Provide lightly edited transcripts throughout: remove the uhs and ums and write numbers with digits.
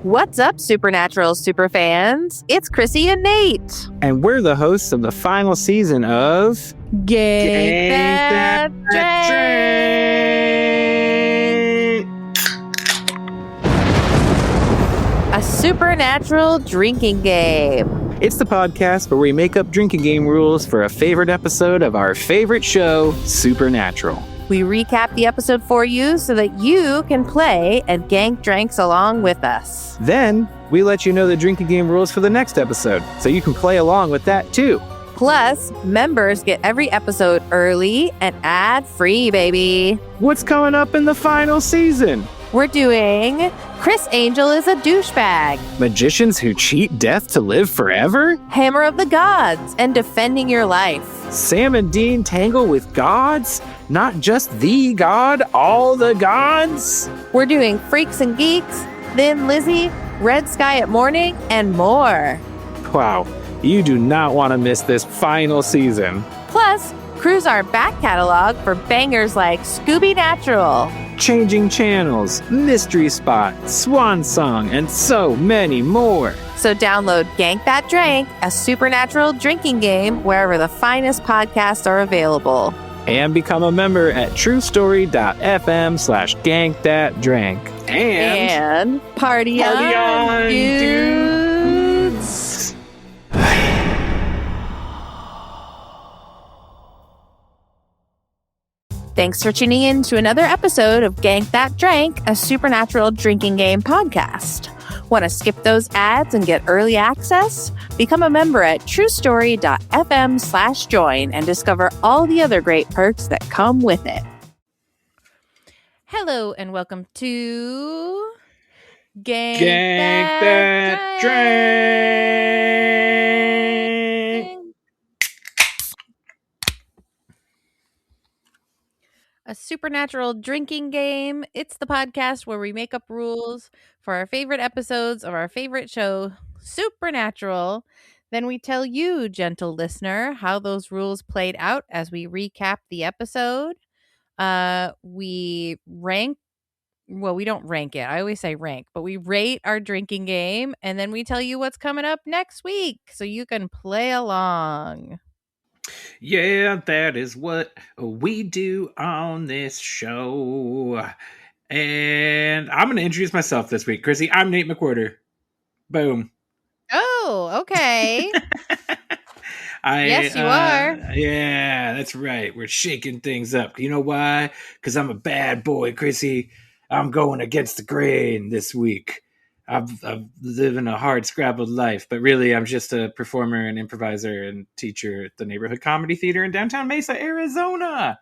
What's up, Supernatural superfans? It's Krissy and Nate. And we're the hosts of the final season of Gank That Drank. A supernatural drinking game. It's the podcast where we make up drinking game rules for a favorite episode of our favorite show, Supernatural. We recap the episode for you so that you can play and gank drinks along with us. Then, we let you know the drinking game rules for the next episode, so you can play along with that too. Plus, members get every episode early and ad-free, baby. What's coming up in the final season? We're doing Criss Angel is a douchebag, Magicians who cheat death to live forever? Hammer of the Gods, and Defending Your Life. Sam and Dean tangle with gods? Not just the god, all the gods? We're doing Freaks and Geeks, Thin Lizzy, Red Sky at Morning, and more. Wow, you do not want to miss this final season. Plus, cruise our back catalog for bangers like Scooby Natural, Changing Channels, Mystery Spot, Swan Song, and so many more. So download Gank That Drank, a supernatural drinking game wherever the finest podcasts are available. And become a member at truestory.fm/gankthatdrank. And party on, dudes. Thanks for tuning in to another episode of Gank That Drank, a supernatural drinking game podcast. Want to skip those ads and get early access? Become a member at truestory.fm/join and discover all the other great perks that come with it. Hello and welcome to Gank That Drank. A supernatural drinking game. It's the podcast where we make up rules for our favorite episodes of our favorite show, Supernatural. Then we tell you, gentle listener, how those rules played out as we recap the episode. We rank. Well, we don't rank it. I always say rank, but we rate our drinking game, and then we tell you what's coming up next week so you can play along. Yeah, that is what we do on this show. And I'm going to introduce myself this week. Krissy, I'm Nate McWhortor. Boom. Oh, okay. Yes, you are. Yeah, that's right. We're shaking things up. You know why? Because I'm a bad boy, Krissy. I'm going against the grain this week. I'm living a hard scrabbled life, but really I'm just a performer and improviser and teacher at the Neighborhood Comedy Theater in downtown Mesa, Arizona.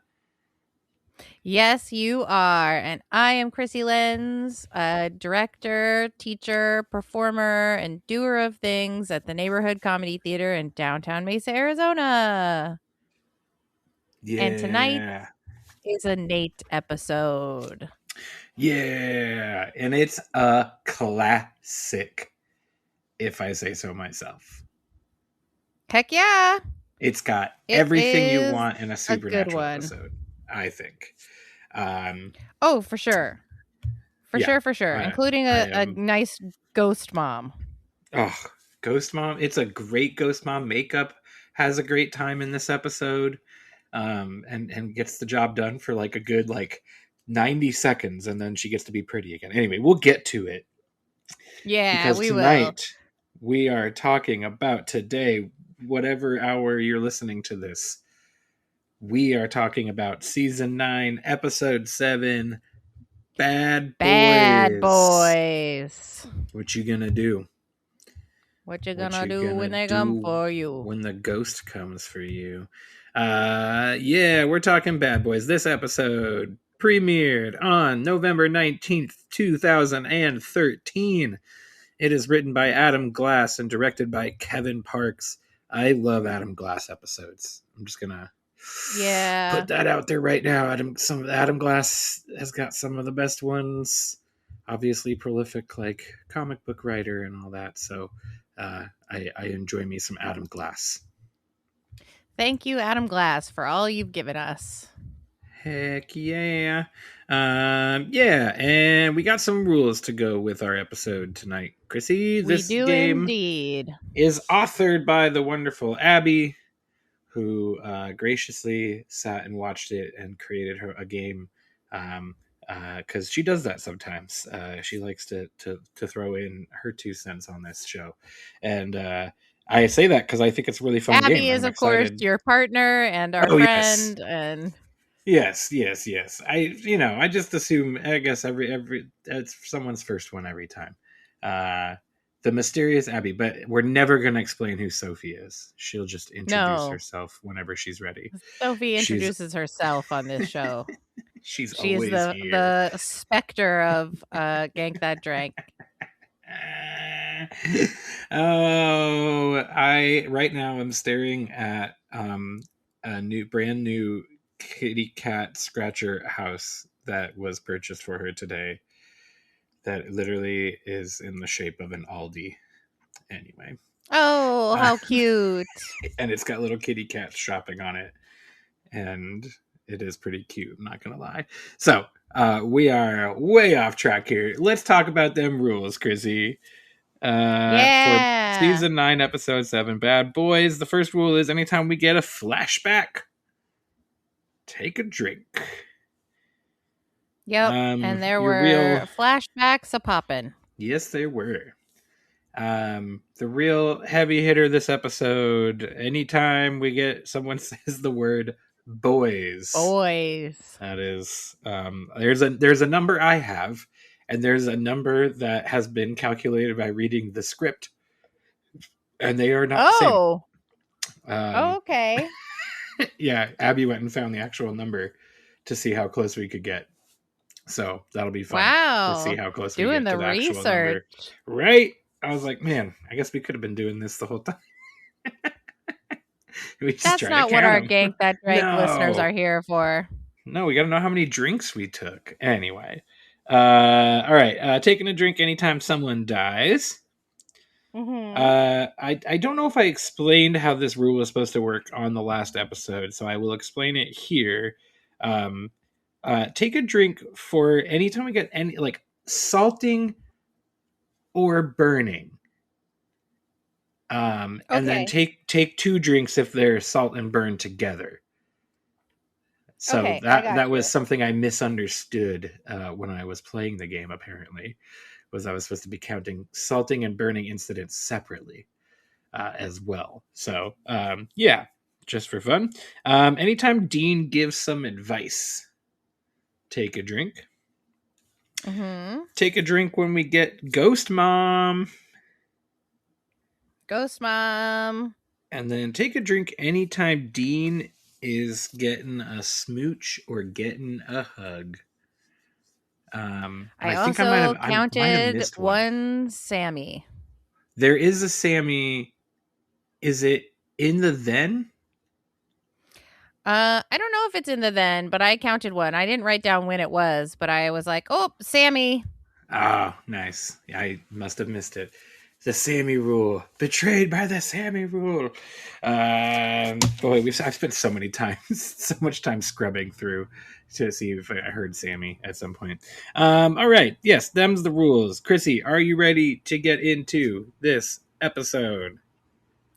Yes, you are. And I am Krissy Lenz, a director, teacher, performer, and doer of things at the Neighborhood Comedy Theater in downtown Mesa, Arizona. Yeah. And tonight is a Nate episode. Yeah, and it's a classic, if I say so myself. Heck yeah. It's got everything you want in a supernatural episode, I think. Oh, for sure. For sure. Including a nice ghost mom. Oh, ghost mom. It's a great ghost mom. Makeup has a great time in this episode. And gets the job done for like a good 90 seconds, and then she gets to be pretty again. Anyway, we'll get to it. Yeah, because we tonight we are talking about today, whatever hour you're listening to this, we are talking about season 9, episode 7, Bad Boys. What you gonna do? What you gonna do when they come for you? When the ghost comes for you. Yeah, we're talking Bad Boys. This episode premiered on November 19th, 2013. It is written by Adam Glass and directed by Kevin Parks. I love Adam Glass episodes. I'm just gonna put that out there right now. Adam Glass has got some of the best ones. Obviously prolific comic book writer and all that. So I enjoy me some Adam Glass. Thank you, Adam Glass, for all you've given us. Heck yeah. Yeah, and we got some rules to go with our episode tonight. Krissy, We this do game indeed. is authored by the wonderful Abbey, who graciously sat and watched it and created her a game. Because she does that sometimes. She likes to throw in her 2 cents on this show, and I say that because I think it's a really fun game. Abby is, I'm of course, excited. your partner and our Oh yes, friend, and yes. I just assume. I guess every it's someone's first one every time. The mysterious Abby, but we're never going to explain who Sophie is. She'll just introduce no, herself whenever she's ready. Sophie She's introduces herself on this show. she's She is always the here. the specter of Gank That Drank. Oh, I right now I'm staring at a brand new kitty cat scratcher house that was purchased for her today. That literally is in the shape of an Aldi. Anyway, Oh, uh, how cute. and it's got little kitty cats shopping on it, and it is pretty cute. I'm not gonna lie. So we are way off track here. Let's talk about them rules, Krissy. For Yeah. season 9, episode 7, Bad Boys, the first rule is anytime we get a flashback, take a drink. Yep. And there Your real, were flashbacks a poppin'. yes, there were. The real heavy hitter this episode, anytime we get someone says the word boys, Boys. that is, there's a number I have, and there's a number that has been calculated by reading the script, and they are not the same. Okay. Yeah, Abby went and found the actual number to see how close we could get. So that'll be fun to see Wow. how close we Doing get to the the actual research. number. Right? I was like, man, I guess we could have been doing this the whole time. We just That's try not to what count our them. Gank That Drank listeners are here for. No, we got to know how many drinks we took. Anyway. All right. Taking a drink anytime someone dies. I don't know if I explained how this rule was supposed to work on the last episode, so I will explain it here. Take a drink for anytime we get any like salting or burning. And then take 2 drinks if they're salt and burn together. So Okay, that was something I misunderstood when I was playing the game. Apparently, was I was supposed to be counting salting and burning incidents separately as well. So yeah, just for fun. Anytime Dean gives some advice, take a drink. Take a drink when we get Ghost Mom. Ghost Mom. And then take a drink anytime Dean is getting a smooch or getting a hug. I think also I might have counted missed one Sammy. There is a Sammy. Is it in the then? I don't know if it's in the then, but I counted one. I didn't write down when it was, but I was like, oh, Sammy. Oh, nice. I must have missed it. The Sammy rule. Betrayed by the Sammy rule. Boy, I've spent so much time scrubbing through to see if I heard Sammy at some point. All right. Yes, them's the rules. Krissy, are you ready to get into this episode?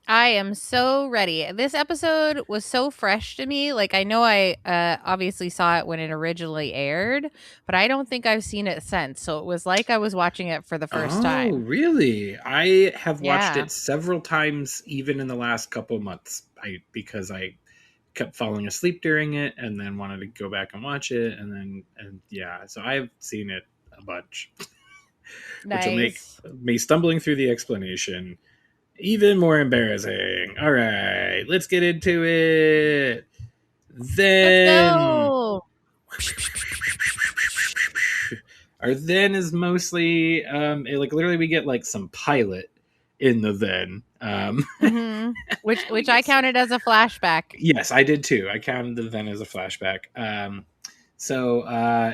I am so ready. This episode was so fresh to me. Like, I know I obviously saw it when it originally aired, but I don't think I've seen it since. So it was like I was watching it for the first time. Oh, really? I have watched it several times, even in the last couple months, because I kept falling asleep during it and then wanted to go back and watch it. And yeah, so I've seen it a bunch. Nice. Which will make me stumbling through the explanation even more embarrassing. All right, let's get into it. Then let's go. Our then is mostly like literally we get like some pilot in the then. Which I counted as a flashback. Yes, I did too. I counted the then as a flashback. So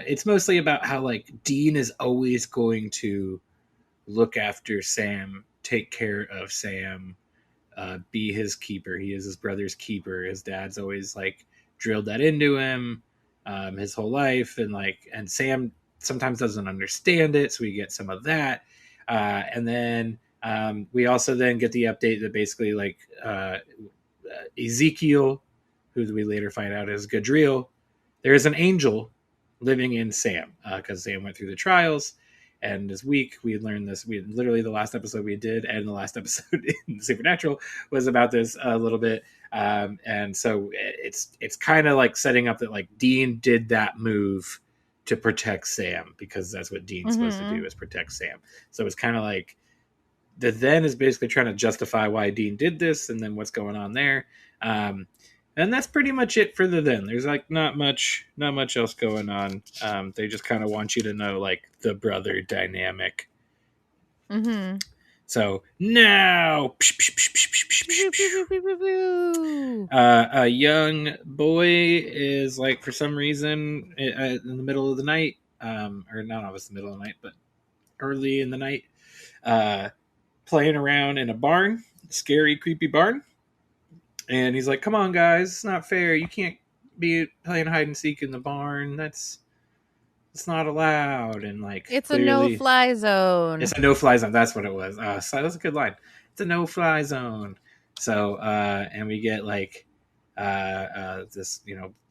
it's mostly about how like Dean is always going to look after Sam, take care of Sam, be his keeper. He is his brother's keeper. His dad's always like drilled that into him. his whole life, and Sam sometimes doesn't understand it, so we get some of that, and then we also then get the update that basically Ezekiel, who we later find out is Gadriel, there is an angel living in Sam because Sam went through the trials. And this week we learned this. We literally the last episode we did, and the last episode in Supernatural was about this a little bit. And so it's kind of like setting up that like Dean did that move to protect Sam because that's what Dean's supposed to do, is protect Sam. So it's kind of like the then is basically trying to justify why Dean did this, and then what's going on there. And that's pretty much it for the then. There's like not much else going on. They just kind of want you to know like the brother dynamic. Mm-hmm. So now, a young boy is like for some reason in the middle of the night, or not always the middle of the night, but early in the night, playing around in a barn, scary, creepy barn. And he's like, come on, guys, it's not fair. You can't be playing hide and seek in the barn. It's not allowed. And like, it's clearly, a no-fly zone. It's a no-fly zone. That's what it was. So that's a good line. It's a no-fly zone. So, and we get like this,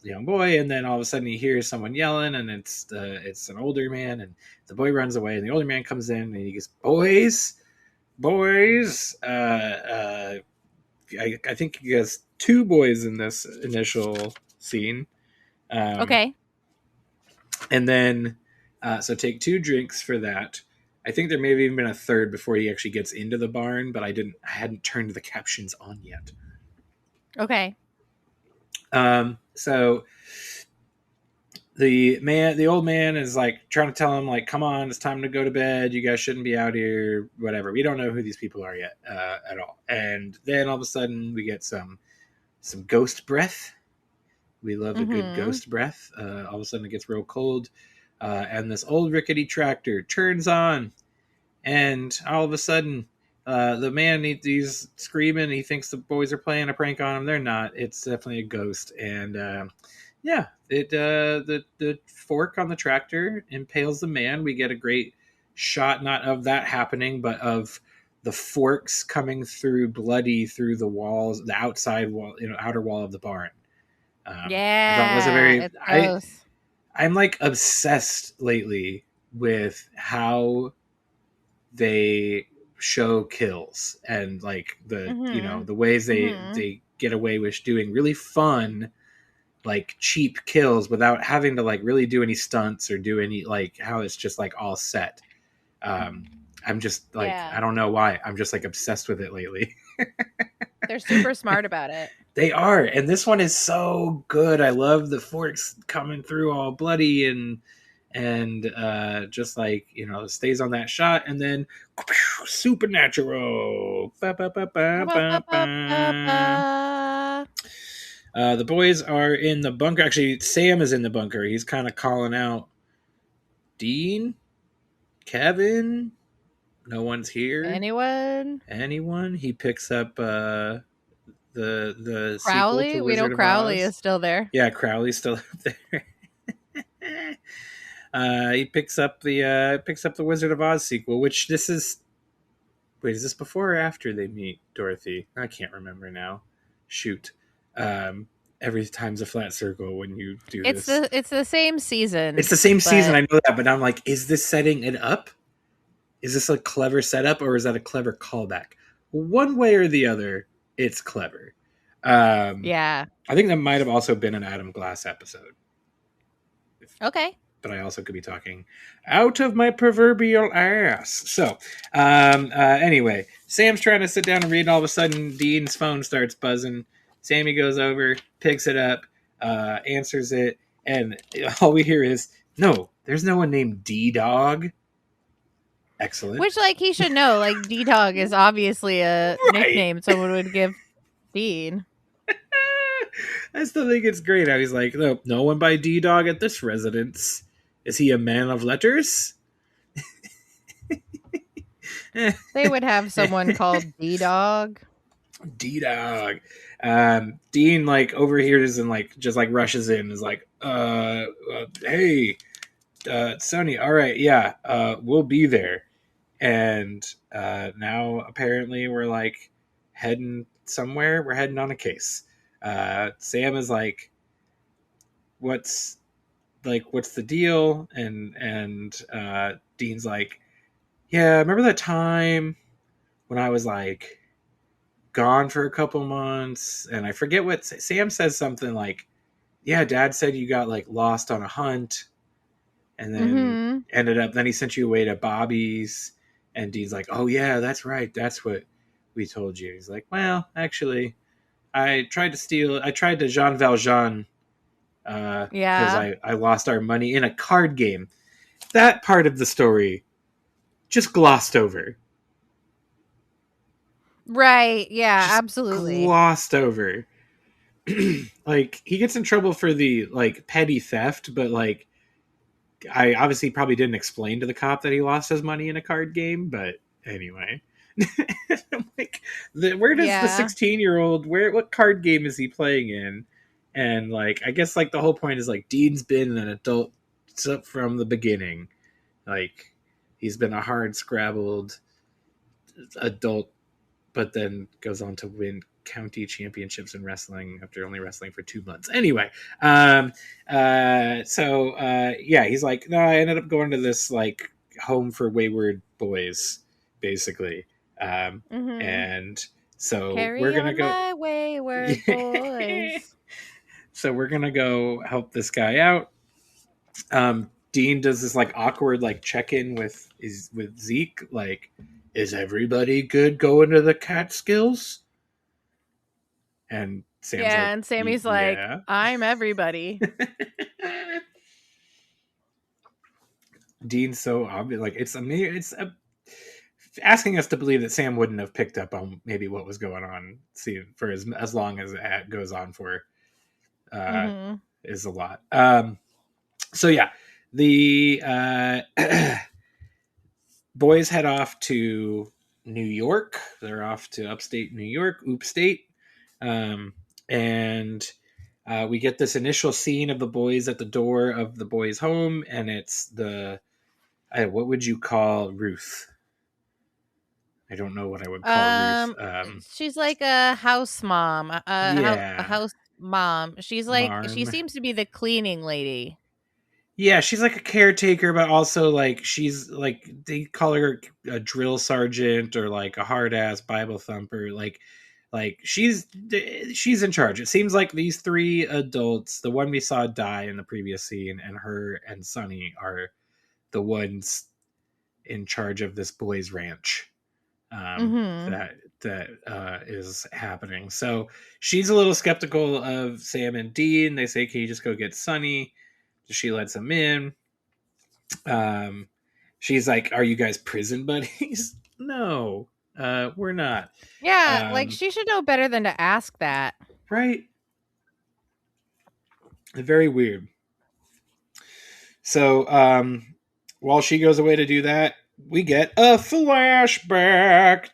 young boy, and then all of a sudden he hears someone yelling, and it's an older man, and the boy runs away, and the older man comes in, and he goes, boys. I think he has two boys in this initial scene. Okay. And then, so take 2 drinks for that. I think there may have even been a third before he actually gets into the barn, but I hadn't turned the captions on yet. Okay. So the old man is like trying to tell him like, come on, it's time to go to bed. You guys shouldn't be out here, whatever. We don't know who these people are yet, at all. And then all of a sudden we get some ghost breath. We love a good ghost breath. All of a sudden it gets real cold. And this old rickety tractor turns on, and all of a sudden the man, he's screaming. He thinks the boys are playing a prank on him. They're not. It's definitely a ghost. And yeah, the fork on the tractor impales the man. We get a great shot, not of that happening, but of the forks coming through bloody through the walls, the outside wall, outer wall of the barn. Yeah, that was a very. I'm like obsessed lately with how they show kills and like the the ways they get away with doing really fun, like cheap kills without having to like really do any stunts or do any like how it's just like all set. I'm just like, I don't know why. I'm just like obsessed with it lately. They're super smart about it. They are. And this one is so good. I love the forks coming through all bloody and just like, stays on that shot. And then supernatural. The boys are in the bunker. Actually, Sam is in the bunker. He's kind of calling out Dean, Kevin. No one's here. Anyone? He picks up the Crowley. We know Crowley is still there. Yeah, Crowley's still up there. He picks up the Wizard of Oz sequel, which this is. Wait, is this before or after they meet Dorothy? I can't remember now. Shoot. Every time's a flat circle when you do this. It's the same season. It's the same season. I know that, but I'm like, is this setting it up? Is this a clever setup, or is that a clever callback? One way or the other, it's clever. Yeah. I think that might have also been an Adam Glass episode. Okay. But I also could be talking out of my proverbial ass. So, anyway, Sam's trying to sit down and read, and all of a sudden, Dean's phone starts buzzing. Sammy goes over, picks it up, answers it, and all we hear is, no, there's no one named D-Dog. Excellent. Which, like, he should know. Like, D-Dog is obviously a nickname someone would give Dean. I still think it's great how he's like, no one by D-Dog at this residence. Is he a man of letters? They would have someone called D-Dog. D-Dog. Dean like overhears and like just like rushes in and is like, hey, Sonny, all right, yeah, we'll be there. And now apparently we're like heading somewhere. We're heading on a case. Sam is like, what's what's the deal? And Dean's like, yeah, remember that time when I was like gone for a couple months, and I forget what Sam says, something like, yeah, Dad said you got like lost on a hunt, and then ended up, then he sent you away to Bobby's, and Dean's like, oh yeah, that's right, that's what we told you. He's like, well, actually, I tried to Jean Valjean because I lost our money in a card game. That part of the story just glossed over. Right. Yeah, Just absolutely. glossed over. Like, he gets in trouble for the like petty theft, but like, I obviously probably didn't explain to the cop that he lost his money in a card game. But anyway, like, where does the 16-year-old, what card game is he playing in? And like, I guess like the whole point is like, Dean's been an adult from the beginning. Like, he's been a hard scrabbled adult, but then goes on to win county championships in wrestling after only wrestling for 2 months. Anyway, yeah, he's like, no, I ended up going to this like home for wayward boys, basically. And so we're Carry gonna on go. my wayward boys. So we're gonna go help this guy out. Dean does this like awkward like check in with Zeke, like, is everybody good going to the Catskills? And Sam's like, and Sammy's like, yeah. I'm everybody. Dean's so obvious, like, it's amazing. Asking us to believe that Sam wouldn't have picked up on maybe what was going on, see, for as long as it goes on for, is a lot. So yeah, the boys head off to New York. They're off to upstate New York, upstate, and we get this initial scene of the boys at the door of the boys' home, and it's what would you call Ruth? I don't know what I would call Ruth. She's like a house mom, a house mom. She's like, she Marm. seems to be the cleaning lady. Yeah, she's like a caretaker, but also like she's like, they call her a drill sergeant or like a hard ass Bible thumper. Like she's in charge. It seems like these three adults, the one we saw die in the previous scene, and her and Sonny, are the ones in charge of this boys' ranch. That is happening. So she's a little skeptical of Sam and Dean. They say, can you just go get Sonny? She lets him in. She's like, are you guys prison buddies? No, we're not. Yeah, like, she should know better than to ask that. Right? Very weird. So while she goes away to do that, we get a flashback.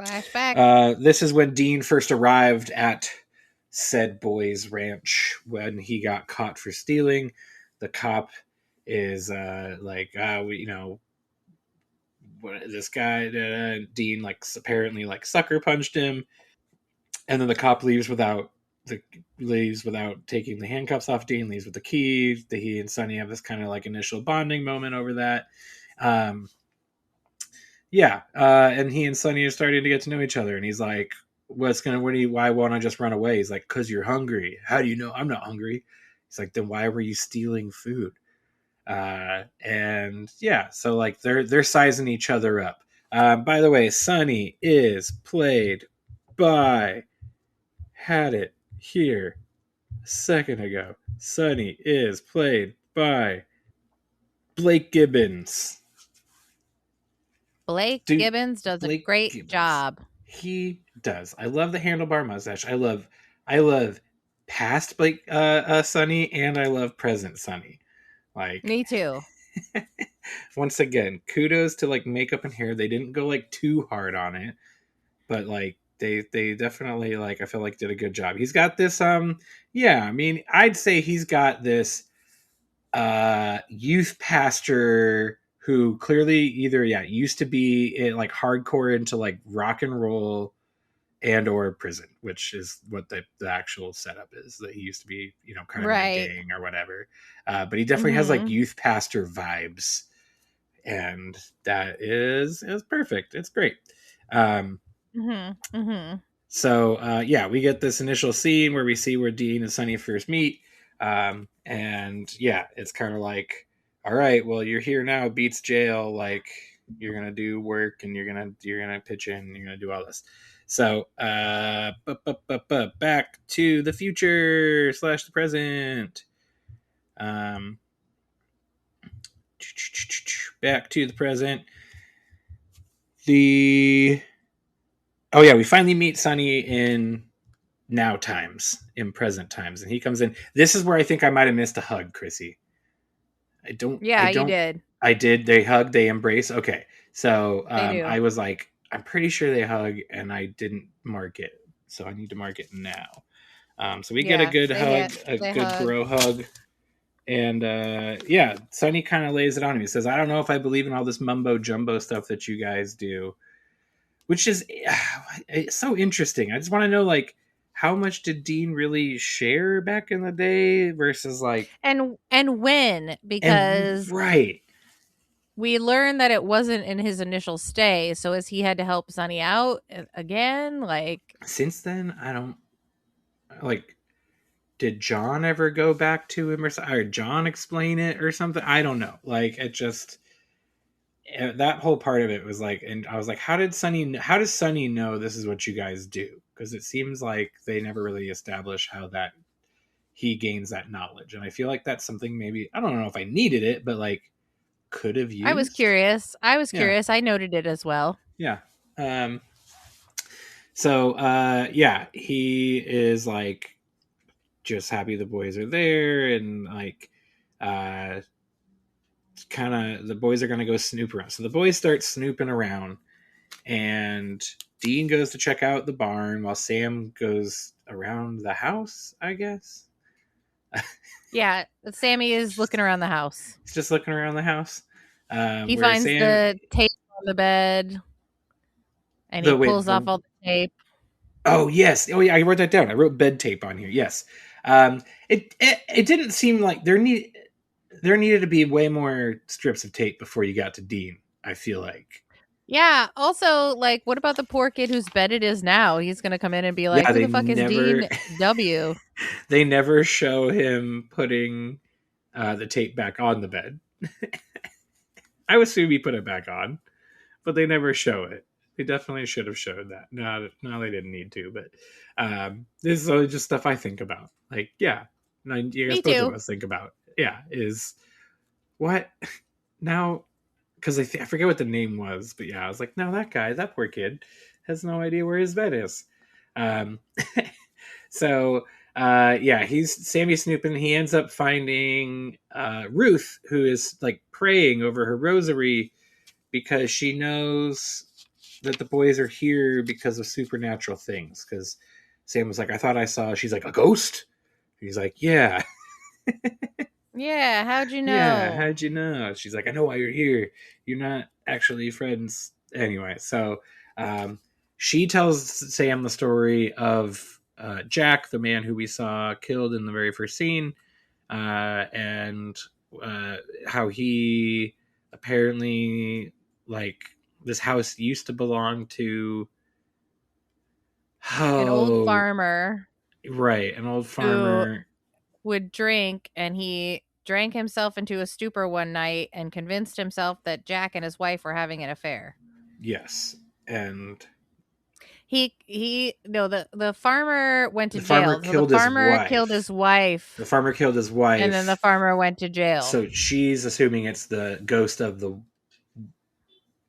Flashback. This is when Dean first arrived at said boy's ranch when he got caught for stealing. The cop is this guy, Dean, like, apparently like sucker punched him, and then the cop leaves without taking the handcuffs off Dean, leaves with the key. He and Sonny have this kind of like initial bonding moment over that. And he and Sonny are starting to get to know each other, and he's like, why won't I just run away? He's like, because you're hungry. How do you know I'm not hungry? He's like, then why were you stealing food? And yeah, so like they're sizing each other up. By the way, Sonny is played by, had it here a second ago. Sonny is played by Blake Gibbons. Blake Gibbons does a great job. He does. I love the handlebar mustache. I love past Blake Sonny, and I love present Sonny. Like, me too. Once again, kudos to like makeup and hair. They didn't go like too hard on it, but like they definitely like I feel like did a good job. He's got this yeah, I mean, I'd say he's got this youth pastor who clearly either used to be like hardcore into like rock and roll and or prison, which is what the actual setup is, that he used to be, you know, kind of in a gang or whatever, but he definitely has like youth pastor vibes, and that is perfect. It's great. So yeah, we get this initial scene where we see where Dean and Sonny first meet, and yeah, it's kind of like, all right, well, you're here now, beats jail, like you're gonna do work and you're gonna pitch in and you're gonna do all this. So back to the future / the present. Back to the present. Oh yeah, we finally meet Sonny in now times, in present times, and he comes in. This is where I think I might have missed a hug, Krissy. You did. I did. They hug, they embrace. Okay. So I was like, I'm pretty sure they hug, and I didn't mark it. So I need to mark it now. So we get a good hug, a good bro hug. And yeah, Sonny kind of lays it on him. He says, I don't know if I believe in all this mumbo jumbo stuff that you guys do, which is it's so interesting. I just want to know, like, how much did Dean really share back in the day versus like, and when, because right. We learned that it wasn't in his initial stay, so as he had to help Sonny out again, like since then, I don't like. Did John ever go back to him, or John explain it or something? I don't know. Like, it just, that whole part of it was like, and I was like, how does Sonny know this is what you guys do? Because it seems like they never really establish how that he gains that knowledge, and I feel like that's something maybe, I don't know if I needed it, but like could have used. I was curious. I noted it as well. Yeah. So yeah, he is like just happy the boys are there, and like kind of the boys are gonna go snoop around. So the boys start snooping around, and Dean goes to check out the barn while Sam goes around the house, I guess. Yeah, Sammy is looking around the house. He's just looking around the house. He finds the tape on the bed, and he pulls off all the tape. Oh yes. Oh yeah, I wrote that down. I wrote bed tape on here. Yes. It didn't seem like there needed to be way more strips of tape before you got to Dean, I feel like. Yeah. Also, like, what about the poor kid whose bed it is now? He's gonna come in and be like, "Who the fuck is Dean W?" They never show him putting the tape back on the bed. I assume he put it back on, but they never show it. They definitely should have showed that. No, they didn't need to. But this is just stuff I think about. Like, yeah, you guys both of us think about. Yeah, is what now? Because I forget what the name was, but yeah, I was like, no, that poor kid has no idea where his bed is. So yeah, Sammy snooping. He ends up finding Ruth, who is like praying over her rosary because she knows that the boys are here because of supernatural things. Because Sam was like, I thought I saw, she's like, a ghost? He's like, yeah. Yeah, how'd you know? Yeah, how'd you know? She's like, I know why you're here. You're not actually friends. Anyway, so she tells Sam the story of Jack, the man who we saw killed in the very first scene, and how he apparently, like, this house used to belong to an old farmer. Right, an old farmer who would drink, and he drank himself into a stupor one night and convinced himself that Jack and his wife were having an affair. Yes, and the farmer went to jail. The farmer killed his wife. The farmer killed his wife, and then the farmer went to jail. So she's assuming it's the ghost of the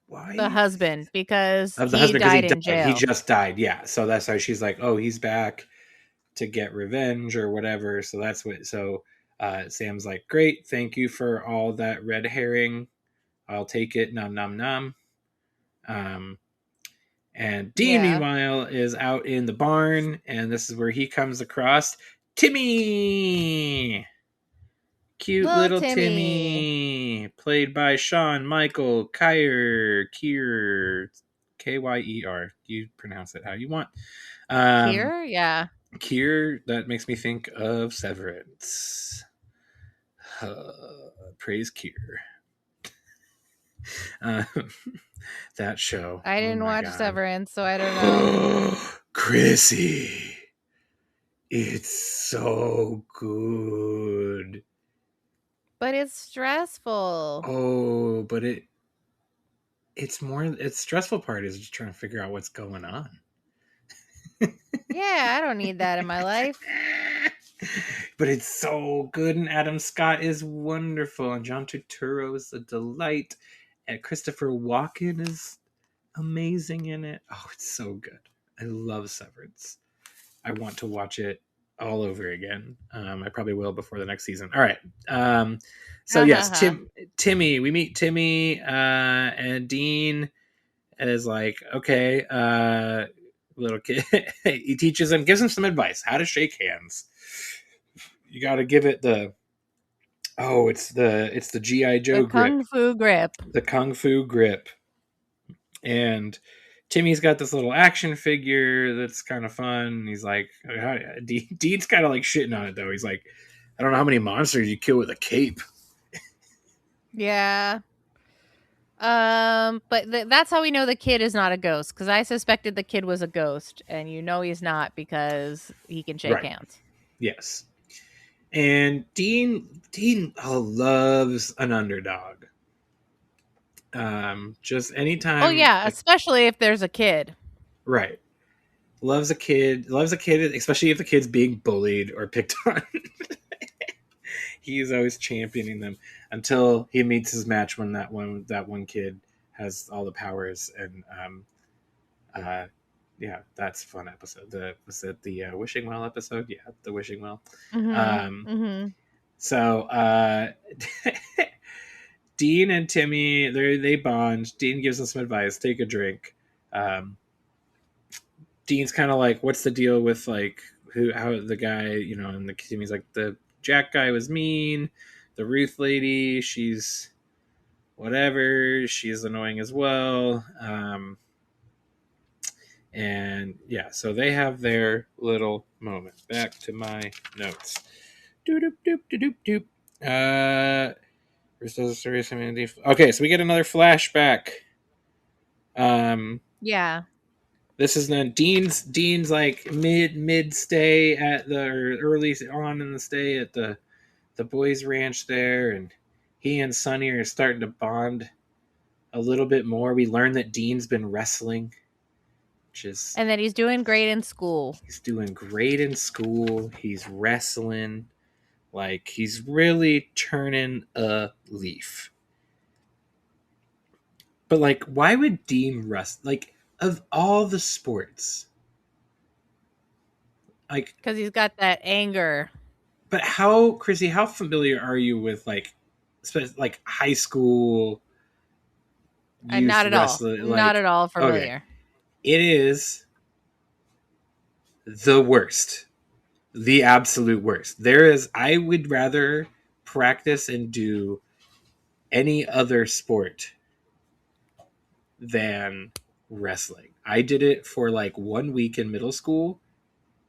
wife, the husband, because he died in jail. He just died. Yeah, so that's how she's like, oh, he's back to get revenge or whatever. So that's what. So Sam's like, great, thank you for all that red herring. I'll take it, nom nom nom. And Dean, meanwhile, is out in the barn, and this is where he comes across Timmy. Cute little Timmy, played by Shawn Michael Kyer. Kyer. You pronounce it how you want. Kier? Yeah. Kier, that makes me think of Severance. Praise Kier. That show. I didn't watch Severance, so I don't know. Krissy. It's so good. But it's stressful. Oh, but it's stressful part is just trying to figure out what's going on. Yeah, I don't need that in my life. But it's so good, and Adam Scott is wonderful, and John Turturro is a delight, and Christopher Walken is amazing in it. Oh, it's so good. I love Severance. I want to watch it all over again. I probably will before the next season. All right. So yes, Timmy. We meet Timmy, and Dean is like, okay, little kid. He teaches him, gives him some advice, how to shake hands. You got to give it it's the G.I. Joe grip. Kung Fu grip. The Kung Fu grip. And Timmy's got this little action figure that's kind of fun. He's like, Dean's kind of like shitting on it though. He's like, I don't know how many monsters you kill with a cape. Yeah. But that's how we know the kid is not a ghost, because I suspected the kid was a ghost, and he's not because he can shake hands. Yes. And Dean loves an underdog. Just anytime. Oh yeah, especially if there's a kid. Right. Loves a kid, especially if the kid's being bullied or picked on. He's always championing them until he meets his match when that one kid has all the powers. And that's a fun episode. Was it the Wishing Well episode? Yeah, the Wishing Well. So Dean and Timmy, they bond. Dean gives them some advice. Take a drink. Dean's kind of like, what's the deal with like how the guy, and the Timmy's like, the Jack guy was mean. The Ruth lady, she's whatever. She's annoying as well. And yeah, so they have their little moment. Back to my notes. Doop doop doop doop doop. Okay, so we get another flashback. Yeah. This is then Dean's like mid stay at or early on in the stay at the boys' ranch there, and he and Sonny are starting to bond a little bit more. We learn that Dean's been wrestling, and that he's doing great in school. He's doing great in school. He's wrestling. Like, he's really turning a leaf. But, like, why would Dean wrestle? Like, of all the sports. Like... Because he's got that anger. But Krissy, how familiar are you with, like high school youth not at wrestling? all. Not at all familiar. Okay. It is the worst. The absolute worst. I would rather practice and do any other sport than wrestling. I did it for like 1 week in middle school,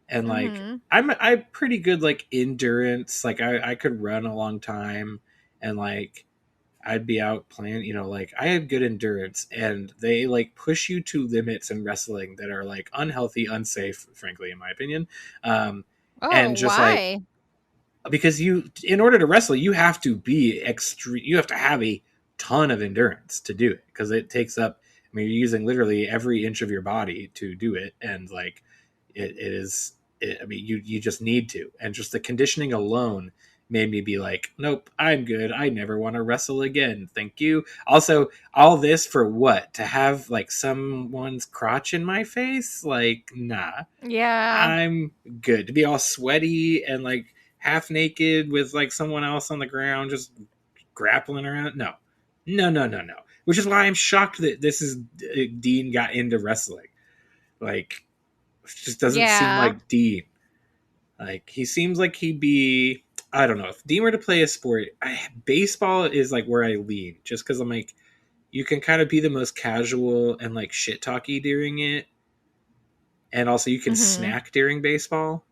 and like I'm pretty good like endurance. Like I could run a long time, and like I'd be out playing, like I have good endurance, and they like push you to limits in wrestling that are like unhealthy, unsafe, frankly, in my opinion. And just why? Like, because in order to wrestle, you have to be extreme. You have to have a ton of endurance to do it, because it takes up, you're using literally every inch of your body to do it. And like, you just need to, and just the conditioning alone made me be like, nope, I'm good. I never want to wrestle again. Thank you. Also, all this for what? To have like someone's crotch in my face? Like, nah. Yeah. I'm good. To be all sweaty and like half naked with like someone else on the ground just grappling around. No. Which is why I'm shocked that this is Dean got into wrestling. Like, it just doesn't seem like Dean. Like, he seems like he'd be, I don't know, if Dean were to play a sport, baseball is like where I lean, just because I'm like, you can kind of be the most casual and like shit talky during it, and also you can snack during baseball.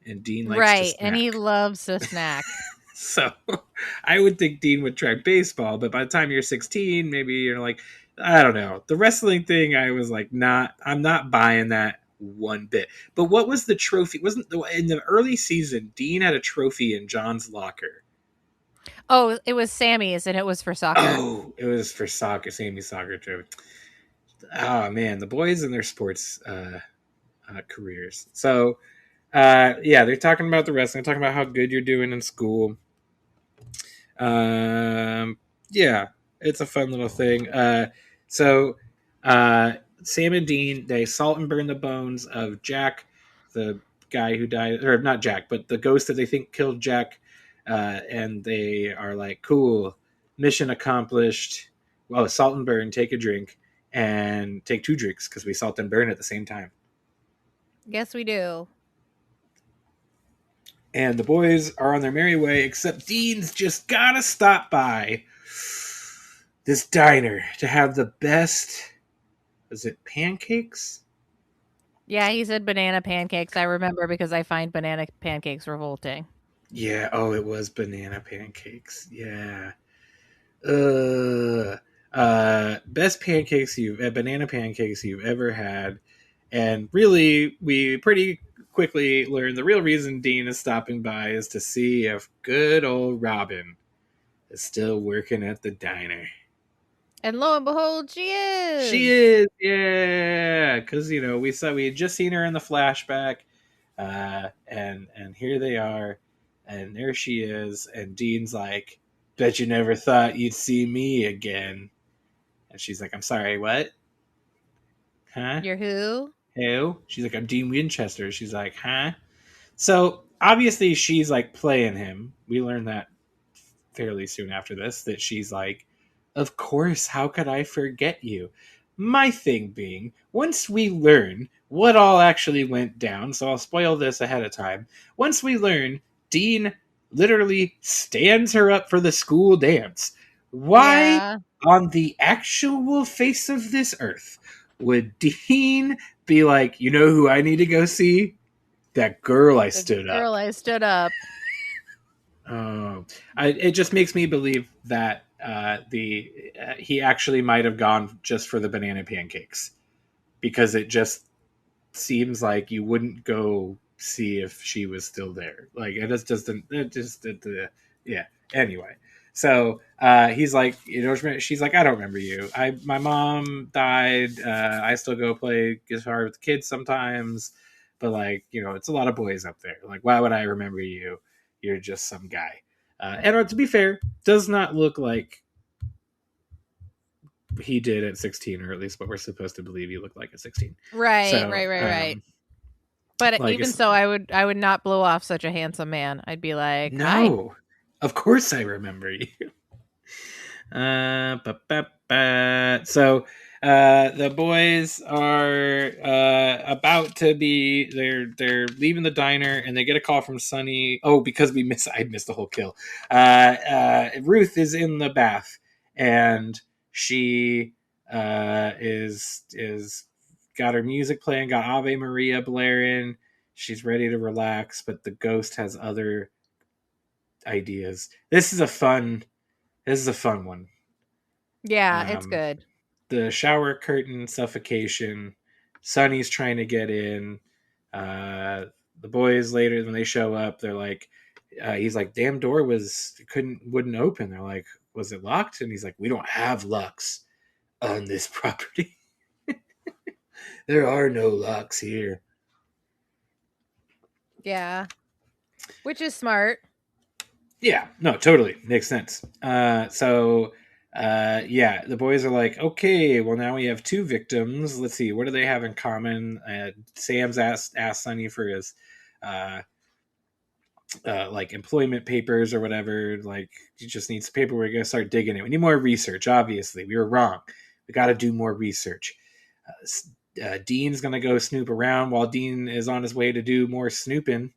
And Dean likes to snack. And he loves to snack. So I would think Dean would try baseball, but by the time you're 16, maybe you're like, I don't know. The wrestling thing, I was like, I'm not buying that one bit. But what was the trophy? Wasn't in the early season, Dean had a trophy in John's locker. Oh, it was Sammy's, and it was for soccer. Oh, it was for soccer, Sammy's soccer trophy. Oh man, the boys and their sports careers. So yeah, they're talking about the wrestling, talking about how good you're doing in school. Yeah, it's a fun little thing. So Sam and Dean, they salt and burn the bones of Jack, the guy who died, or not Jack, but the ghost that they think killed Jack. And they are like, cool, mission accomplished. Well, salt and burn, take a drink, and take 2 drinks because we salt and burn at the same time. Yes, we do. And the boys are on their merry way, except Dean's just gotta stop by this diner to have the best, is it pancakes? Yeah, he said banana pancakes. I remember because I find banana pancakes revolting. Yeah, oh, it was banana pancakes. Yeah. Best banana pancakes you've ever had. And really, we pretty quickly learned the real reason Dean is stopping by is to see if good old Robin is still working at the diner. And lo and behold, she is. She is, yeah. Because we had just seen her in the flashback, and here they are, and there she is, and Dean's like, "Bet you never thought you'd see me again." And she's like, "I'm sorry, what? Huh? You're who? Who?" She's like, "I'm Dean Winchester." She's like, "Huh?" So obviously she's like playing him. We learned that fairly soon after this, that she's like, of course, how could I forget you? My thing being, once we learn what all actually went down, so I'll spoil this ahead of time. Once we learn, Dean literally stands her up for the school dance. Why on the actual face of this earth would Dean be like, you know who I need to go see? That girl I stood up. It just makes me believe that he actually might have gone just for the banana pancakes, because it just seems like you wouldn't go see if she was still there. Like, it just doesn't. Yeah. Anyway, so he's like, she's like, I don't remember you. My mom died. I still go play guitar with the kids sometimes, but like, it's a lot of boys up there. Like, why would I remember you? You're just some guy. And to be fair, does not look like he did at 16, or at least what we're supposed to believe he looked like at 16. Right. But like, even so, I would not blow off such a handsome man. I'd be like, no, of course I remember you. So the boys are about to be, they're leaving the diner, and they get a call from Sunny. Oh, because I missed the whole kill. Ruth is in the bath, and she is got her music playing, got Ave Maria blaring. She's ready to relax, but the ghost has other ideas. This is a fun one. Yeah, it's good. The shower curtain suffocation. Sunny's trying to get in. The boys later, when they show up, they're like, he's like, damn door wouldn't open. They're like, was it locked? And he's like, we don't have locks on this property. There are no locks here. Yeah. Which is smart. Yeah, no, totally. Makes sense. So the boys are like, okay, well, now we have 2 victims. Let's see, what do they have in common? Sam's asked Sunny for his like employment papers or whatever. Like, you just need some paper. We're going to start digging it. We need more research. Obviously, we were wrong. We got to do more research. Dean's going to go snoop around. While Dean is on his way to do more snooping,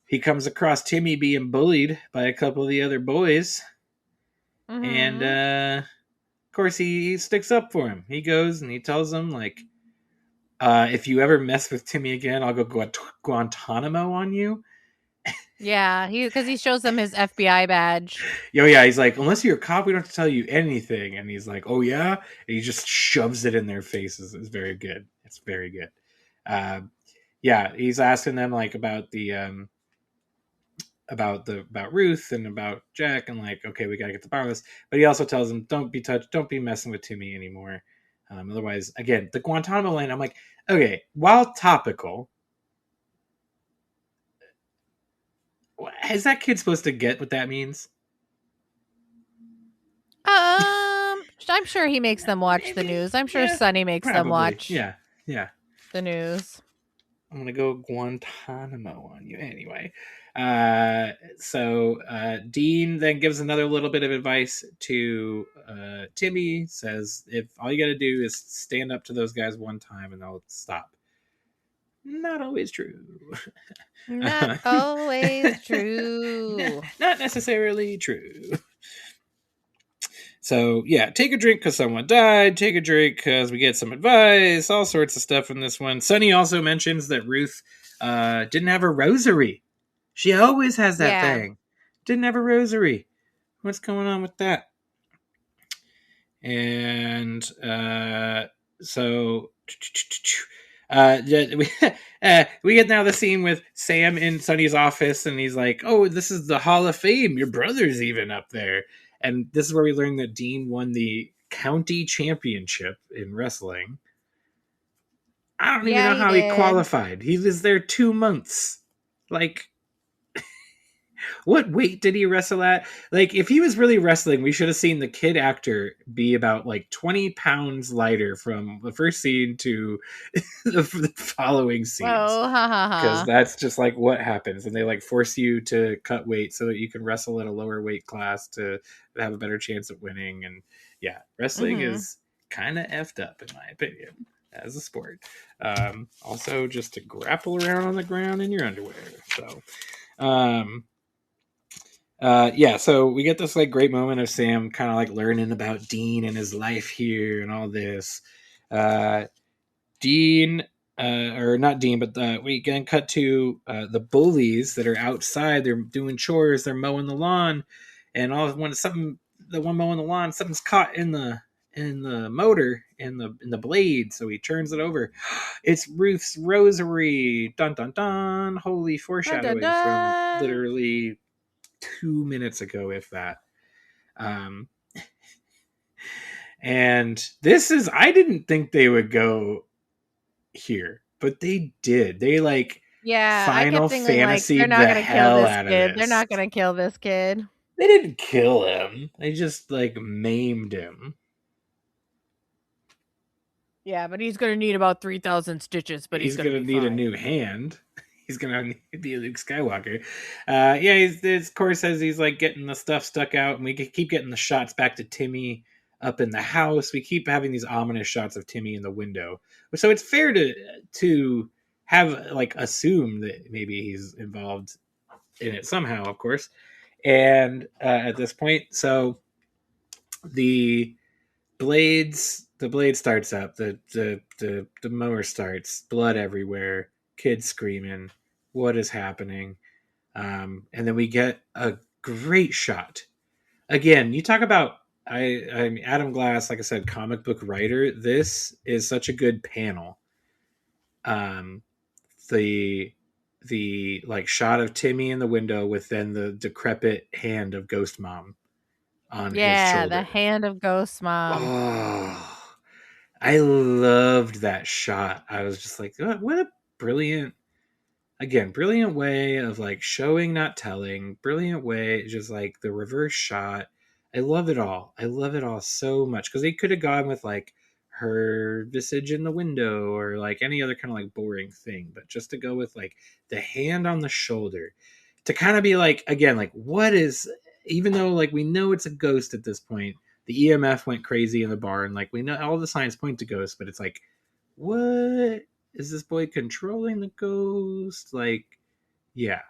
he comes across Timmy being bullied by a couple of the other boys. Mm-hmm. And of course, he sticks up for him. He goes and he tells them, like, if you ever mess with Timmy again, I'll go Guantanamo on you. Yeah, because he shows them his FBI badge. Yeah, he's like, unless you're a cop, we don't have to tell you anything. And he's like, oh yeah, and he just shoves it in their faces. It's very good. It's very good. Yeah, he's asking them like about Ruth and about Jack, and like, okay, we gotta get the power list. But he also tells them, don't be messing with Timmy anymore. Otherwise, again, the Guantanamo line. I'm like, okay, while topical, is that kid supposed to get what that means? I'm sure he makes them watch the news. I'm sure Sonny makes them watch. Yeah. The news. I'm gonna go Guantanamo on you anyway. So Dean then gives another little bit of advice to Timmy. Says, if all you got to do is stand up to those guys one time and they'll stop. Not always true. Not always true. Not necessarily true. So, yeah, take a drink because someone died. Take a drink because we get some advice. All sorts of stuff in this one. Sonny also mentions that Ruth didn't have a rosary. She always has that thing. Didn't have a rosary. What's going on with that? And so... we get now the scene with Sam in Sonny's office, and he's like, oh, this is the Hall of Fame. Your brother's even up there. And this is where we learn that Dean won the county championship in wrestling. I don't even know how he qualified. He was there 2 months. Like, what weight did he wrestle at? Like, if he was really wrestling, we should have seen the kid actor be about like 20 pounds lighter from the first scene to the following scenes. Because that's just like what happens. And they like force you to cut weight so that you can wrestle at a lower weight class to have a better chance at winning. And yeah, wrestling is kind of effed up in my opinion as a sport. Also just to grapple around on the ground in your underwear. So, so we get this like great moment of Sam kind of like learning about Dean and his life here and all this. Dean, or not Dean, but we can cut to the bullies that are outside. They're doing chores. They're mowing the lawn, and all of when the one mowing the lawn, something's caught in the motor in the blade. So he turns it over. It's Ruth's rosary. Dun dun dun! Holy foreshadowing from literally 2 minutes ago, if that. And this is, I didn't think they would go here, but they did. They like Final Fantasy like, the hell out of this. They're not gonna kill this kid. They didn't kill him. They just like maimed him. Yeah, but he's gonna need about 3,000 stitches. But he's gonna need a new hand. He's gonna be Luke Skywalker. He of course says he's like getting the stuff stuck out, and we keep getting the shots back to Timmy up in the house. We keep having these ominous shots of Timmy in the window. So it's fair to have like assume that maybe he's involved in it somehow, of course. And at this point, so the blade starts up. The mower starts. Blood everywhere. Kids screaming. What is happening? And then we get a great shot. Again, you talk about I'm Adam Glass, like I said, comic book writer. This is such a good panel. The like shot of Timmy in the window with then the decrepit hand of Ghost Mom on his shoulder. Yeah, the hand of Ghost Mom. Oh, I loved that shot. I was just like, what a brilliant way of like showing, not telling. Brilliant way, just like the reverse shot. I love it all. I love it all so much because they could have gone with like her visage in the window or like any other kind of like boring thing, but just to go with like the hand on the shoulder to kind of be like, again, like, what is, even though like we know it's a ghost at this point, the EMF went crazy in the barn, like we know all the signs point to ghosts, but it's like, what is this boy controlling the ghost? Like, yeah,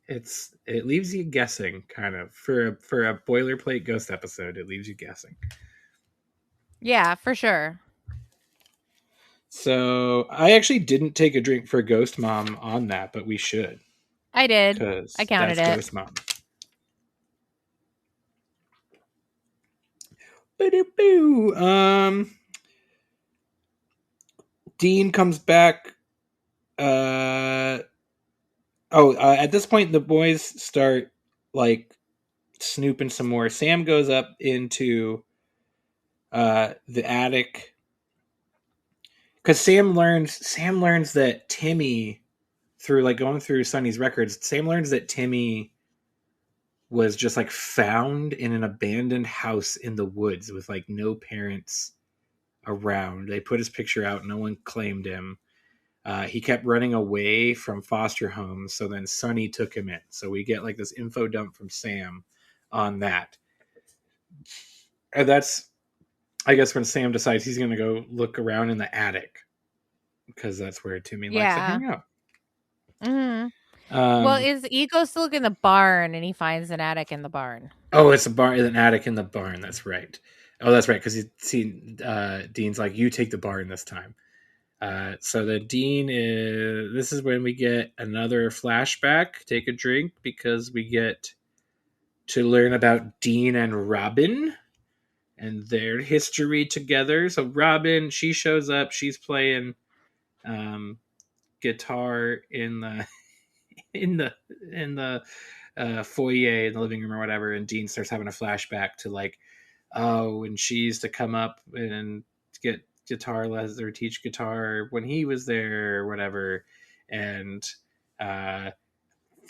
it leaves you guessing, kind of, for a boilerplate ghost episode. It leaves you guessing. Yeah, for sure. So I actually didn't take a drink for Ghost Mom on that, but we should. I did. I counted it. Ghost Mom. Ba-do-boo. Dean comes back. At this point, the boys start like snooping some more. Sam goes up into the attic because Sam learns that Timmy, through like going through Sonny's records, Sam learns that Timmy was just like found in an abandoned house in the woods with like no parents around. They put his picture out. No one claimed him. He kept running away from foster homes. So then Sonny took him in. So we get like this info dump from Sam on that. And that's, I guess, when Sam decides he's going to go look around in the attic, because that's where Timmy likes to hang out. Mm-hmm. Well, he goes to look in the barn and he finds an attic in the barn. Oh, it's an attic in the barn. That's right. Oh, that's right. Because Dean's like, you take the barn this time. So the Dean is. This is when we get another flashback. Take a drink, because we get to learn about Dean and Robin and their history together. So Robin, she shows up. She's playing guitar in the foyer in the living room or whatever, and Dean starts having a flashback to like, oh, and she used to come up and get guitar lessons or teach guitar when he was there or whatever, and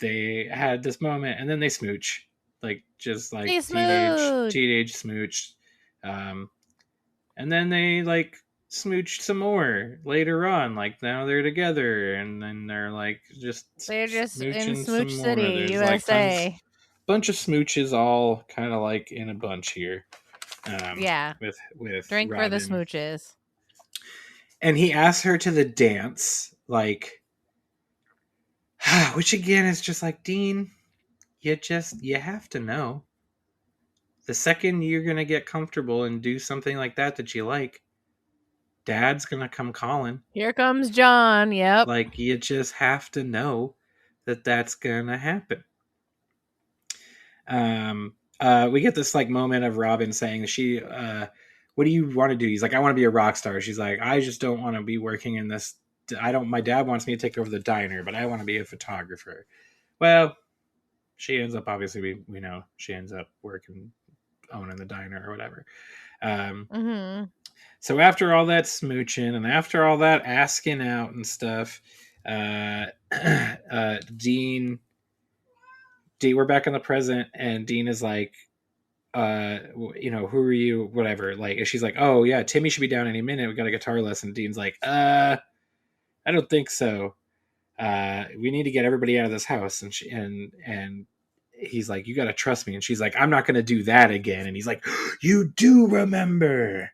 they had this moment, and then they smooch, like just like teenage smooch, and then they like smooched some more later on, like now they're together, and then they're just in Smooch City, USA. Like bunch of smooches all kind of like in a bunch here. With drink Robin. for the smooches. And he asks her to the dance, like, which again is just like, Dean, you have to know, the second you're gonna get comfortable and do something like that you like, Dad's gonna come calling. Here comes John. Yep. Like, you just have to know that that's gonna happen. We get this like moment of Robin saying, what do you want to do? He's like, I want to be a rock star. She's like, I just don't want to be working in this. My dad wants me to take over the diner, but I want to be a photographer. Well, she ends up, obviously, we know she ends up owning the diner or whatever. So after all that smooching and after all that asking out and stuff, Dean, we're back in the present, and Dean is like, who are you? Whatever. Like, she's like, oh yeah, Timmy should be down any minute. We got a guitar lesson. Dean's like, I don't think so. We need to get everybody out of this house. And he's like, you got to trust me. And she's like, I'm not going to do that again. And he's like, you do remember.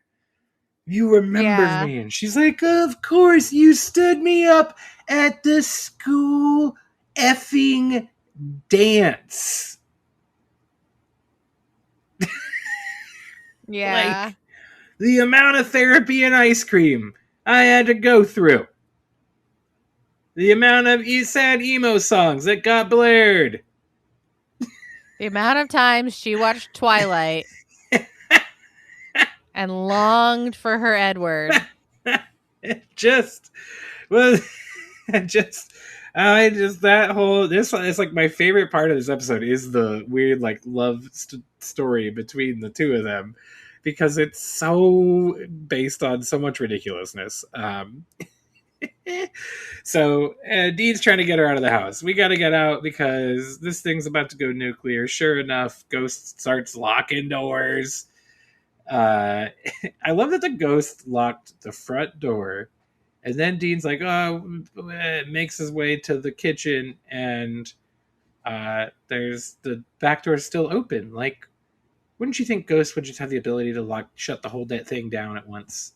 You remembered me. And she's like, of course, you stood me up at the school effing dance. Yeah. Like, the amount of therapy and ice cream I had to go through. The amount of sad emo songs that got blared. The amount of times she watched Twilight and longed for her Edward. It's like my favorite part of this episode is the weird like love story between the two of them, because it's so based on so much ridiculousness. So Dean's trying to get her out of the house. We got to get out because this thing's about to go nuclear. Sure enough, Ghost starts locking doors. I love that the ghost locked the front door, and then Dean's like, makes his way to the kitchen, and there's the back door is still open. Like, wouldn't you think ghosts would just have the ability to shut the whole thing down at once?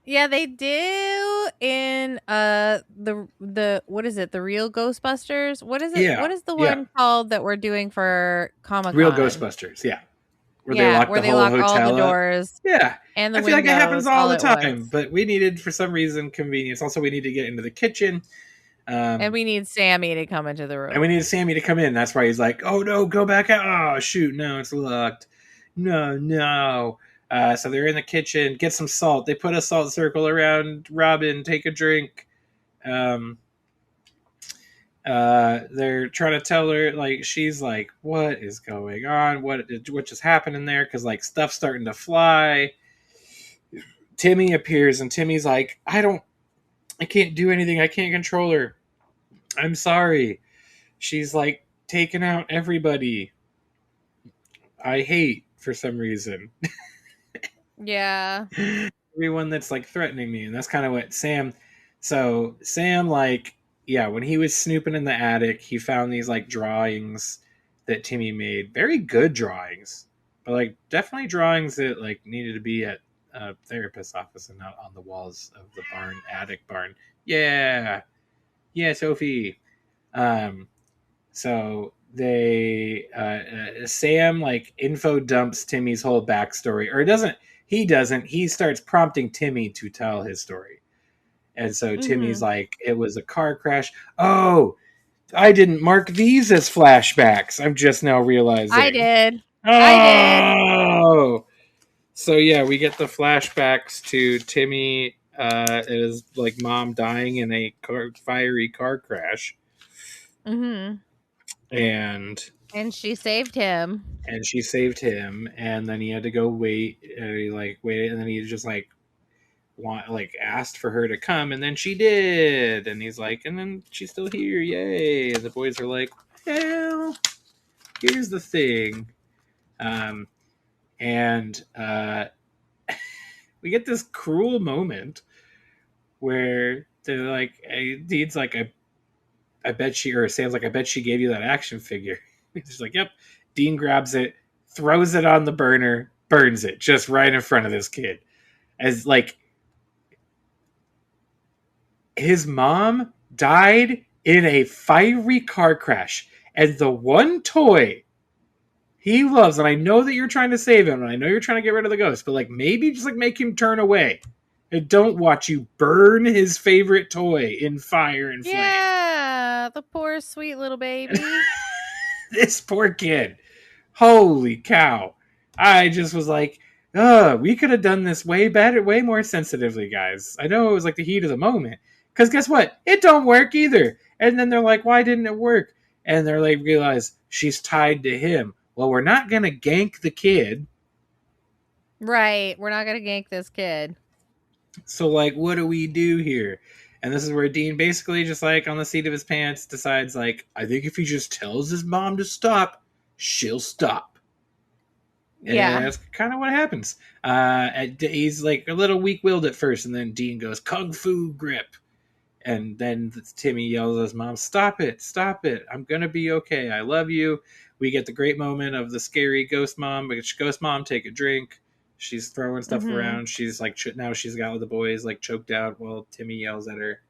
Yeah, they do in the what is it? The real Ghostbusters? What is it? Yeah, What is the yeah. one called that we're doing for Real Comic-Con? Ghostbusters, yeah. Where they Yeah, lock where the they whole lock all the hotel up. doors Yeah. and the I feel like it happens windows all all the at time, once. but we needed, for some reason, convenience. Also, we need to get into the kitchen. And we need Sammy to come into the And we room. need Sammy to come in. That's why he's like, oh no, go back out. Oh, shoot, no, it's locked. No. So they're in the kitchen, get some salt. They put a salt circle around Robin, take a drink. They're trying to tell her, like, she's like, what is going on? What just happened in there? Because, like, stuff's starting to fly. Timmy appears, and Timmy's like, I can't do anything. I can't control her. I'm sorry. She's like taking out everybody I hate for some reason. Yeah. Everyone that's like threatening me. And that's kind of what Sam. So Sam, like, yeah, when he was snooping in the attic, he found these like drawings that Timmy made. Very good drawings, but like definitely drawings that like needed to be at a therapist's office and not on the walls of the attic barn. Yeah. Yeah, Sophie. So they Sam like info dumps Timmy's whole backstory, or doesn't. He starts prompting Timmy to tell his story, and so Timmy's like, "It was a car crash." Oh, I didn't mark these as flashbacks. I'm just now realizing. I did. Oh, so yeah, we get the flashbacks to Timmy. It is like mom dying in a fiery car crash. Mm-hmm. And she saved him. And then he had to go wait. He waited, and then he just asked for her to come, and then she did. And he's like, and then she's still here, yay! And the boys are like, well, here's the thing, and we get this cruel moment where they're like, Dean's like, I bet Sam's like, I bet she gave you that action figure. He's like, yep. Dean grabs it, throws it on the burner, burns it just right in front of this kid. As like, his mom died in a fiery car crash, and the one toy he loves, and I know that you're trying to save him, and I know you're trying to get rid of the ghost, but like maybe just like make him turn away. And don't watch you burn his favorite toy in fire and flame. Yeah, the poor sweet little baby. This poor kid. Holy cow. I just was like, we could have done this way better, way more sensitively, guys. I know it was like the heat of the moment. Because guess what? It don't work either. And then they're like, why didn't it work? And they're like, realize she's tied to him. Well, we're not going to gank the kid. Right. We're not going to gank this kid. So, like, what do we do here? And this is where Dean basically just like on the seat of his pants decides like, I think if he just tells his mom to stop, she'll stop. Yeah. And that's kind of what happens. He's like a little weak-willed at first, and then Dean goes, Kung Fu grip. And then Timmy yells at his mom, stop it, I'm going to be okay. I love you. We get the great moment of the scary ghost mom, which ghost mom, take a drink. She's throwing stuff around. She's like, now she's got the boys like choked out while Timmy yells at her.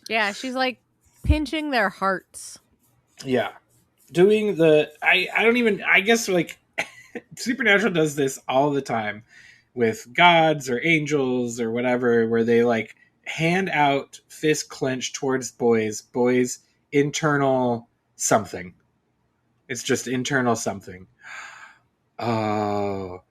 Yeah, she's like pinching their hearts. Yeah. Doing the, I guess like Supernatural does this all the time with gods or angels or whatever, where they like hand out fist clenched towards boys internal something. It's just internal something. Oh,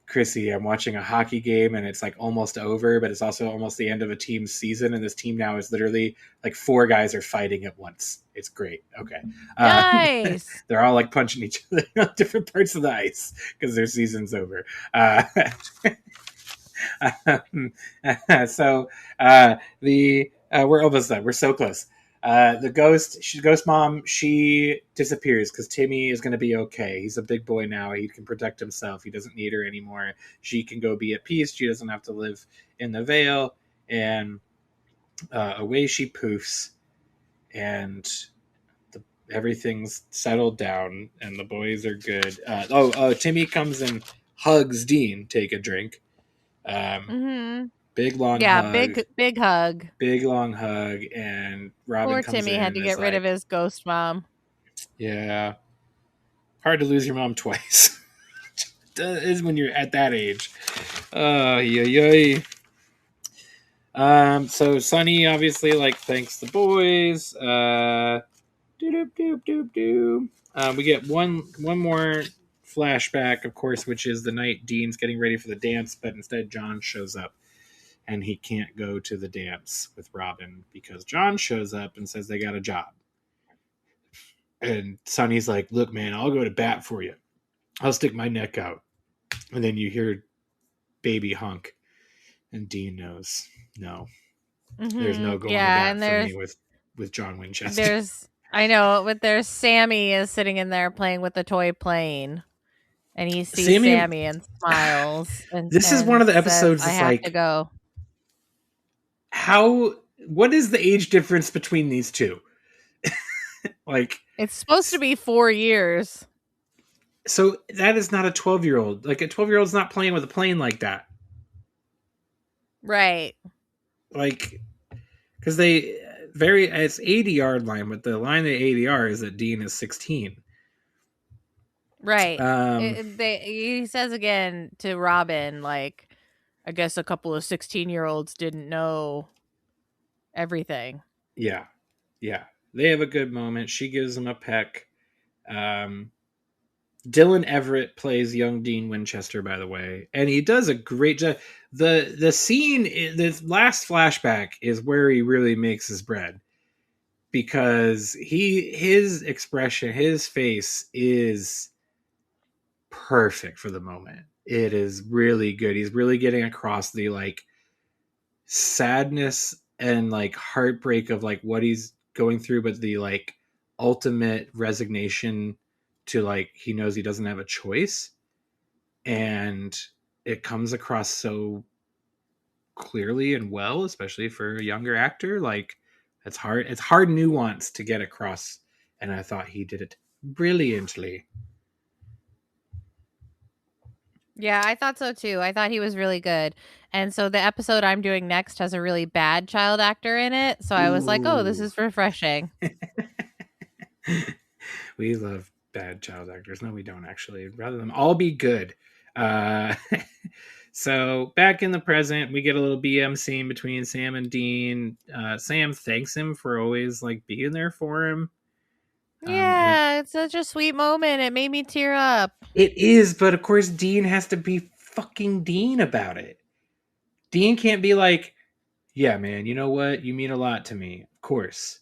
Krissy, I'm watching a hockey game and it's like almost over, but it's also almost the end of a team's season, and this team now is literally like 4 guys are fighting at once. It's great. Okay. Nice. They're all like punching each other on different parts of the ice because their season's over. We're almost done. We're so close. The ghost mom, she disappears because Timmy is going to be okay. He's a big boy now. He can protect himself. He doesn't need her anymore. She can go be at peace. She doesn't have to live in the Vale. And away she poofs. and everything's settled down, and the boys are good. Timmy comes and hugs Dean. Take a drink. Big long hug. Big hug. Big long hug, and Robin Poor comes Timmy in had to and get is rid of like, his ghost mom. yeah, hard to lose your mom twice. Is when you're at that age. So Sonny obviously like thanks the boys. We get one more flashback, of course, which is the night Dean's getting ready for the dance, but instead John shows up and he can't go to the dance with Robin because John shows up and says they got a job. And Sonny's like, look, man, I'll go to bat for you. I'll stick my neck out. And then you hear baby hunk. And Dean knows, no, there's no going to bat for me with John Winchester. I know, but there's Sammy is sitting in there playing with the toy plane. And he sees Sammy and smiles. This is one of the episodes I have to go. What is the age difference between these two? Like, it's supposed to be 4 years. So that is not a 12-year-old. Like, a 12-year-old's not playing with a plane like that. Right. Like, because it's 80-yard line, but the line at 80-yard is that Dean is 16. Right. He says again to Robin, like, I guess a couple of 16-year-olds didn't know everything. Yeah. They have a good moment. She gives him a peck. Dylan Everett plays young Dean Winchester, by the way, and he does a great job. The scene, the last flashback, is where he really makes his bread, because his expression, his face is perfect for the moment. It is really good. He's really getting across the like sadness and like heartbreak of like what he's going through, but the like ultimate resignation to like he knows he doesn't have a choice, and it comes across so clearly and well, especially for a younger actor. Like, it's hard nuance to get across, and I thought he did it brilliantly. Yeah, I thought so too. I thought he was really good. And so the episode I'm doing next has a really bad child actor in it. So I was like, oh, this is refreshing. We love bad child actors. No, we don't actually. Rather them all be good. So back in the present, we get a little BM scene between Sam and Dean. Sam thanks him for always like being there for him. Yeah, it's such a sweet moment. It made me tear up. It is, but of course Dean has to be fucking Dean about it. Dean can't be like, yeah, man, you know what? You mean a lot to me. Of course.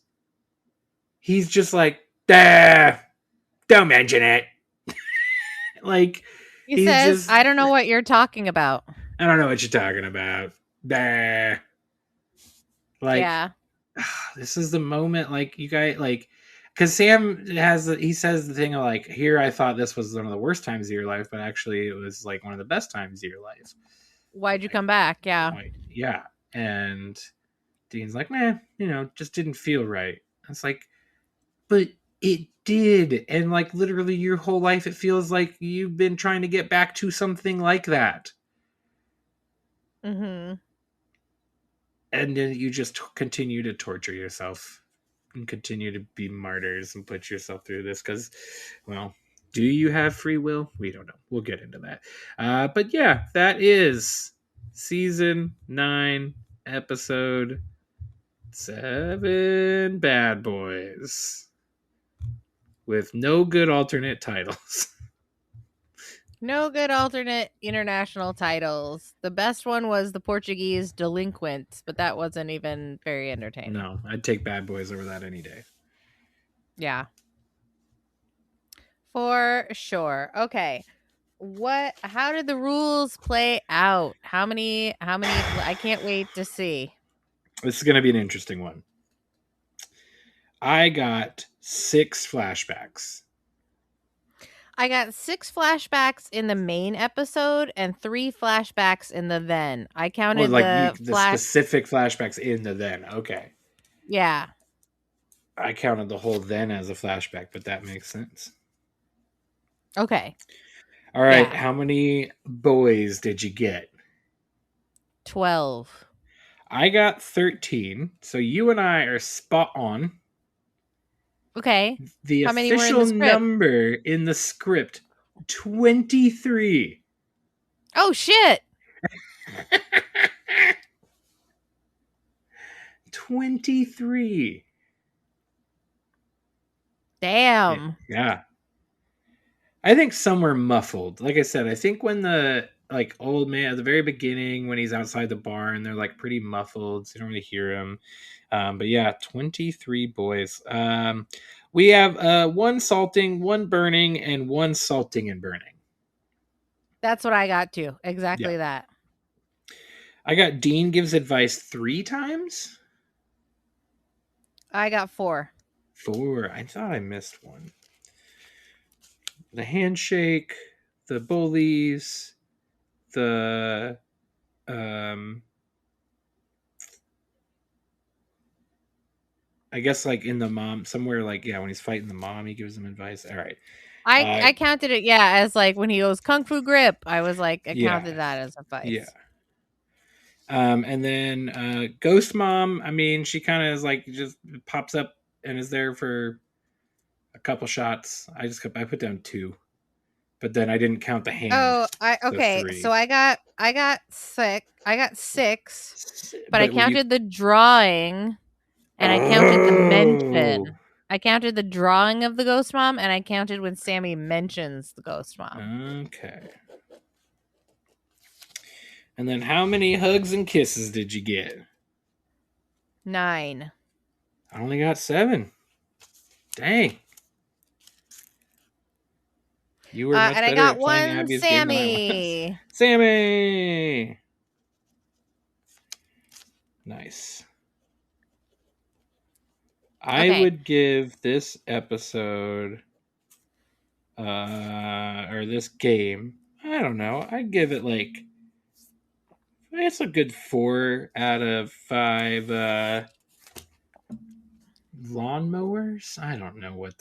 He's just like, don't mention it. Like, he says, I don't know what you're talking about. I don't know what you're talking about. Like, yeah. This is the moment, like, you guys, like, because Sam he says the thing of like, here, I thought this was one of the worst times of your life, but actually it was like one of the best times of your life. Why'd you come back? Yeah. Yeah. And Dean's like, man, just didn't feel right. It's like, but it did. And like literally your whole life, it feels like you've been trying to get back to something like that. Mm-hmm. And then you just continue to torture yourself and continue to be martyrs and put yourself through this because, well, do you have free will? We don't know. We'll get into that. But yeah, that is season 9, episode 7, Bad Boys, with no good alternate titles. No good alternate international titles. The best one was the Portuguese Delinquents, but that wasn't even very entertaining. No, I'd take Bad Boys over that any day. Yeah. For sure. Okay. How did the rules play out? How many I can't wait to see. This is going to be an interesting one. I got 6 flashbacks. I got 6 flashbacks in the main episode and 3 flashbacks in the then. I counted the specific flashbacks in the then. Okay. Yeah. I counted the whole then as a flashback, but that makes sense. Okay. All right. Yeah. How many boys did you get? 12. I got 13. So you and I are spot on. Okay. The How official number in the script, 23. Oh, shit. 23. Damn. Yeah. I think somewhere muffled. Like I said, I think when the old man at the very beginning, when he's outside the barn, they're like pretty muffled, so you don't really hear him. But yeah, 23 boys. We have one salting, one burning, and one salting and burning. That's what I got too. Exactly that. I got Dean gives advice 3 times. I got 4. 4. I thought I missed one. The handshake, the bullies, the I guess like in the mom somewhere, like when he's fighting the mom, he gives him advice. All right. I counted it, as like when he goes kung fu grip. I was like, I counted that as advice. Yeah. And then Ghost Mom, I mean, she kind of is like just pops up and is there for a couple shots. I put down 2, but then I didn't count the hand. Oh, so I got 6. I got 6, but I counted the drawing, and I counted the mention. I counted the drawing of the Ghost Mom, and I counted when Sammy mentions the Ghost Mom. Okay. And then how many hugs and kisses did you get? 9. I only got 7. Dang. You were much and better I got at playing one Abby's Sammy. Game than I was. Sammy. Nice. I would give this episode or this game, I don't know, I'd give it like, it's a good 4 out of 5 lawnmowers. I don't know what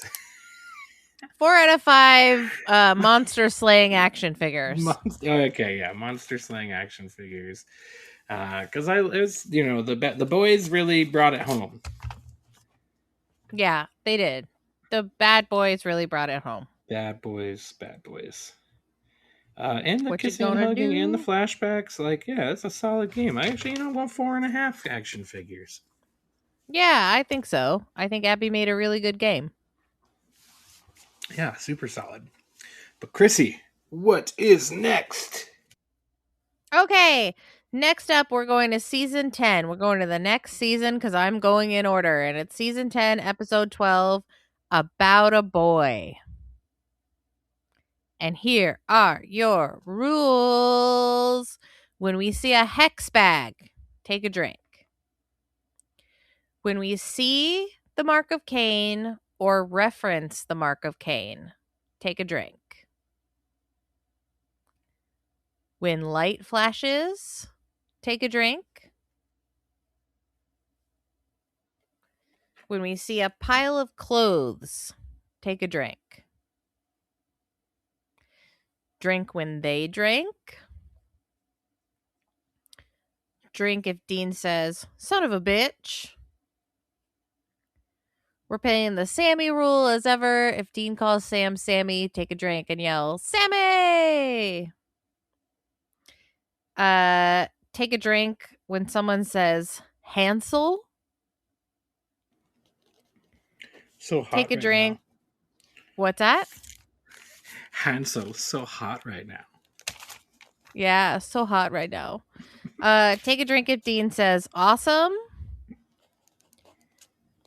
4 out of 5 monster slaying action figures. Monster slaying action figures. Because it was, the boys really brought it home. Yeah, they did. The bad boys really brought it home. Bad boys. And the kissing and hugging and the flashbacks, it's a solid game. I actually, want 4.5 action figures. Yeah, I think so. I think Abbey made a really good game. Yeah, super solid. But Krissy, what is next? Okay, next up, we're going to season 10. We're going to the next season because I'm going in order. And it's season 10, episode 12, About a Boy. And here are your rules. When we see a hex bag, take a drink. When we see the mark of Cain or reference the mark of Cain, take a drink. When light flashes, take a drink. When we see a pile of clothes, take a drink. Drink when they drink. Drink if Dean says, son of a bitch. We're playing the Sammy rule as ever. If Dean calls Sam Sammy, take a drink and yell, Sammy! Take a drink when someone says Hansel. So hot. Take a drink. Now. What's that? Hansel, so hot right now. Yeah, so hot right now. Take a drink if Dean says awesome.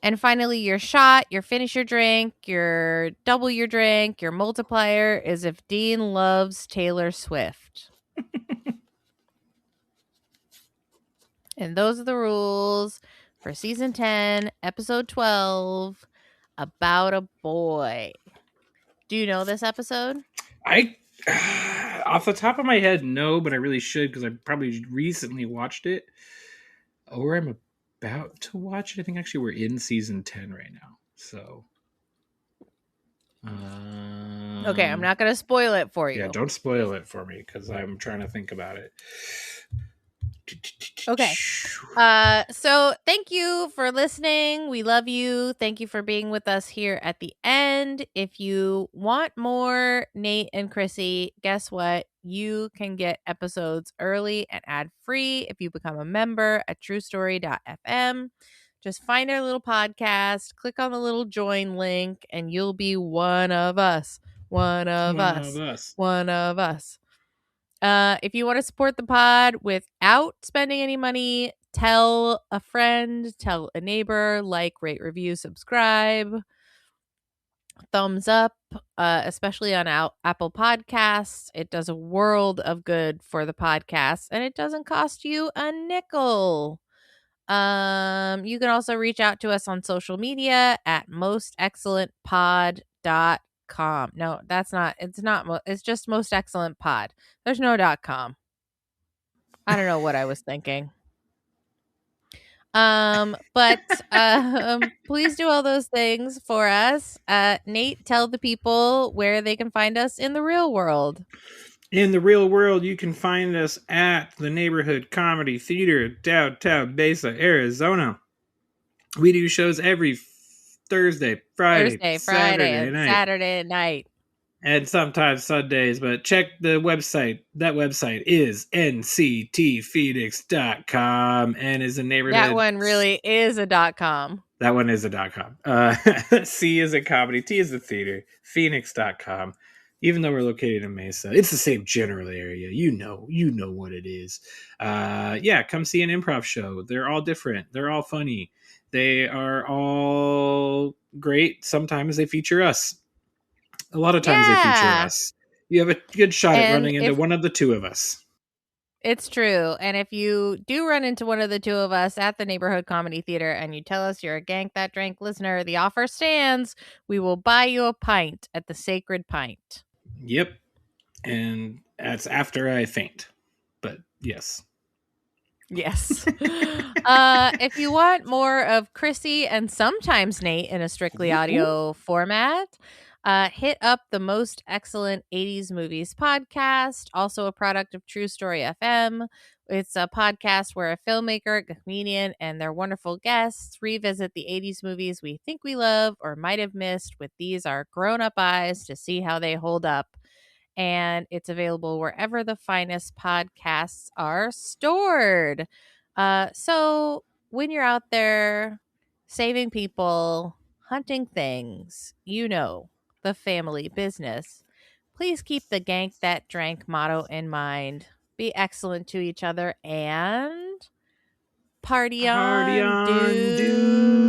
And finally, your shot, your finish your drink, your double your drink, your multiplier is if Dean loves Taylor Swift. And those are the rules for season 10, episode 12, About a Boy. Do you know this episode? Off the top of my head, no, but I really should because I probably recently watched it. Or I'm about to watch it. I think actually we're in season 10 right now. So. Okay, I'm not going to spoil it for you. Yeah, don't spoil it for me because I'm trying to think about it. Okay. So thank you for listening. We love you. Thank you for being with us here at the end. If you want more Nate and Krissy, guess what? You can get episodes early and ad free if you become a member at truestory.fm. Just find our little podcast, click on the little join link, and you'll be one of us. One of us. One of us. If you want to support the pod without spending any money, tell a friend, tell a neighbor, like, rate, review, subscribe, thumbs up, especially on Apple Podcasts. It does a world of good for the podcast, and it doesn't cost you a nickel. You can also reach out to us on social media at mostexcellentpod.com. No, that's not. It's just Most Excellent Pod. There's no .com. I don't know what I was thinking. But please do all those things for us. Nate, tell the people where they can find us in the real world. In the real world, you can find us at the Neighborhood Comedy Theater, downtown Mesa, Arizona. We do shows every Thursday, Friday, Saturday night. And sometimes Sundays, but check the website. That website is nctphoenix.com and is a neighborhood. That one really is a .com. That one is a .com. C is a comedy, T is a theater, phoenix.com. Even though we're located in Mesa, it's the same general area. You know what it is. Yeah, come see an improv show. They're all different. They're all funny. They are all great. Sometimes they feature us. A lot of times they feature us. You have a good shot at running into one of the two of us. It's true. And if you do run into one of the two of us at the Neighborhood Comedy Theater and you tell us you're a Gank That Drank listener, the offer stands. We will buy you a pint at the Sacred Pint. Yep. And that's after I faint. But yes. Yes. If you want more of Krissy and sometimes Nate in a strictly audio format, hit up the Most Excellent 80s Movies podcast, also a product of True Story FM. It's a podcast where a filmmaker, a comedian, and their wonderful guests revisit the 80s movies we think we love or might have missed with these our grown-up eyes to see how they hold up. And it's available wherever the finest podcasts are stored. So when you're out there saving people, hunting things, the family business, please keep the Gank That Drank motto in mind. Be excellent to each other and party on, dudes.